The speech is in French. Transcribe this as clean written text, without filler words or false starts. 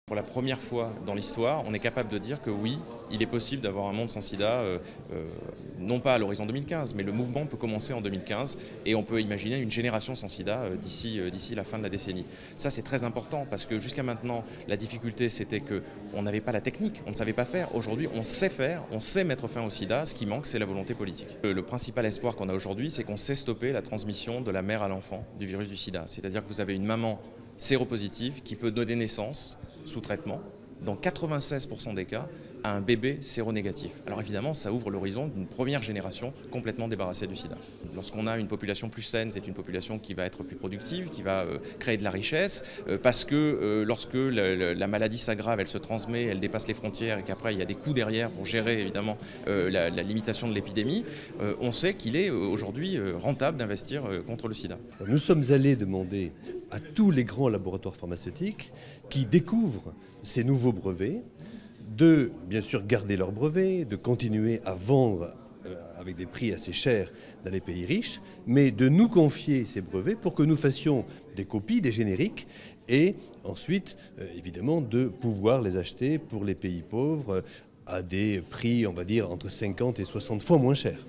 Pour la première fois dans l'histoire, on est capable de dire que oui, il est possible d'avoir un monde sans sida, non pas à l'horizon 2015, mais le mouvement peut commencer en 2015 et on peut imaginer une génération sans sida d'ici la fin de la décennie. Ça, c'est très important parce que jusqu'à maintenant, la difficulté, c'était qu'on n'avait pas la technique, on ne savait pas faire. Aujourd'hui, on sait faire, on sait mettre fin au sida. Ce qui manque, c'est la volonté politique. Le principal espoir qu'on a aujourd'hui, c'est qu'on sait stopper la transmission de la mère à l'enfant du virus du sida. C'est-à-dire que vous avez une maman séropositive qui peut donner naissance sous traitement, dans 96% des cas, à un bébé séronégatif. Alors évidemment, ça ouvre l'horizon d'une première génération complètement débarrassée du sida. Lorsqu'on a une population plus saine, c'est une population qui va être plus productive, qui va créer de la richesse, parce que lorsque la maladie s'aggrave, elle se transmet, elle dépasse les frontières et qu'après il y a des coûts derrière pour gérer évidemment la limitation de l'épidémie, on sait qu'il est aujourd'hui rentable d'investir contre le sida. Nous sommes allés demander à tous les grands laboratoires pharmaceutiques qui découvrent ces nouveaux brevets de bien sûr garder leurs brevets, de continuer à vendre avec des prix assez chers dans les pays riches, mais de nous confier ces brevets pour que nous fassions des copies, des génériques, et ensuite, évidemment, de pouvoir les acheter pour les pays pauvres à des prix, on va dire, entre 50 et 60 fois moins chers.